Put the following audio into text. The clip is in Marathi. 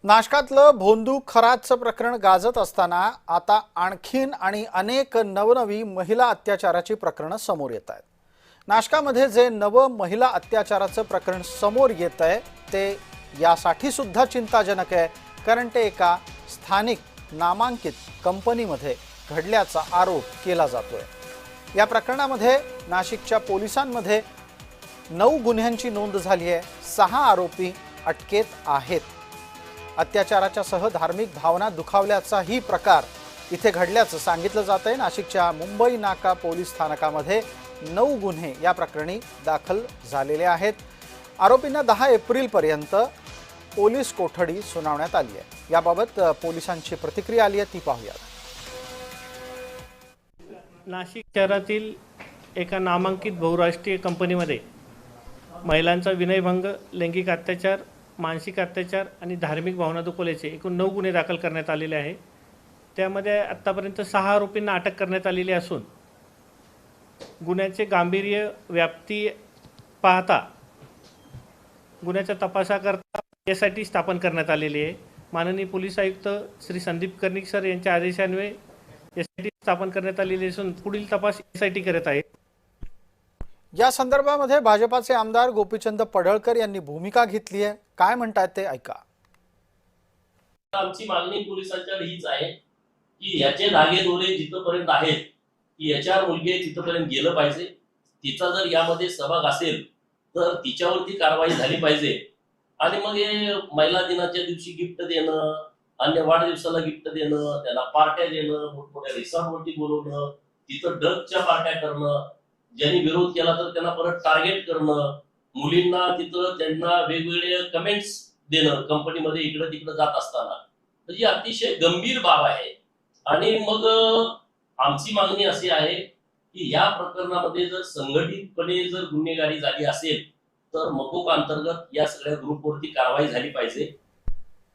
नाशकातलं भोंदू खरातचं प्रकरण गाजत असताना आता आणखीन आणि अनेक नवनवी महिला अत्याचाराची प्रकरणं समोर येत आहेत। नाशकामध्ये जे नवं महिला अत्याचाराचं प्रकरण समोर येत आहे ते यासाठी सुद्धा चिंताजनक आहे, कारण ते एका स्थानिक नामांकित कंपनीमध्ये घडल्याचा आरोप केला जातोय। या प्रकरणामध्ये नाशिकच्या पोलिसांमध्ये 9 गुन्ह्यांची नोंद झाली आहे। 6 आरोपी अटकेत आहेत। अत्याचाराच्या सह धार्मिक भावना दुखावल्याचाही प्रकार इथे घडल्याचं सांगितलं जात आहे। नाशिकच्या मुंबई नाका पोलीस स्थानकामध्ये 9 गुन्हे या प्रकरणी दाखल झालेले आहेत। आरोपींना 10 एप्रिलपर्यंत पोलीस कोठडी सुनावण्यात आली आहे। याबाबत पोलिसांची प्रतिक्रिया आली आहे, ती पाहूया। नाशिक शहरातील एका नामांकित बहुराष्ट्रीय कंपनीमध्ये महिलांचा विनयभंग, लैंगिक अत्याचार, मानसिक अत्याचार आणि धार्मिक भावना दुखवल्याचे एकूण 9 गुन्हे दाखल करण्यात आलेले आहे। त्यामध्ये आत्तापर्यंत 6 आरोपींना अटक करण्यात आलेली असून गुन्ह्याचे गांभीर्य, व्याप्ती पाहता गुन्ह्याच्या तपासाकरता एसआयटी स्थापन करण्यात आलेली आहे। माननीय पोलीस आयुक्त श्री संदीप कर्णिक सर यांच्या आदेशान्वये एसआयटी स्थापन करण्यात आलेली असून पुढील तपास एसआयटी करत आहे। या संदर्भामध्ये भाजपाचे आमदार गोपीचंद पडळकर यांनी भूमिका घेतली आहे। काय म्हणतात ते ऐका। आमची मागणी पोलिसांच्याकडे हीच आहे की याचे धागे दोरे जिथपर्यंत आहेत की याच्यावर मुलगी तिथपर्यंत गेलं पाहिजे। तिचा जर यामध्ये सहभाग असेल तर तिच्यावरती कारवाई झाली पाहिजे। आणि मग हे महिला दिनाच्या दिवशी गिफ्ट देणं, अन्य वाढदिवसाला गिफ्ट देणं, त्याला पार्ट्या देणं, मोठमोठ्या रिसॉर्टवरती बोलवणं, तिथं ड्रग्सच्या पार्ट्या करणं, ज्यांनी विरोध केला तर त्यांना परत टार्गेट करणं, मुलींना तिथं त्यांना वेगवेगळे कमेंट्स देणं कंपनीमध्ये इकडे तिकडे जात असताना, म्हणजे अतिशय गंभीर बाब आहे। आणि मग आमची मागणी अशी आहे की या प्रकरणामध्ये जर संघटितपणे जर गुन्हेगारी झाली असेल तर मकोका अंतर्गत या सगळ्या ग्रुपवरती कारवाई झाली पाहिजे।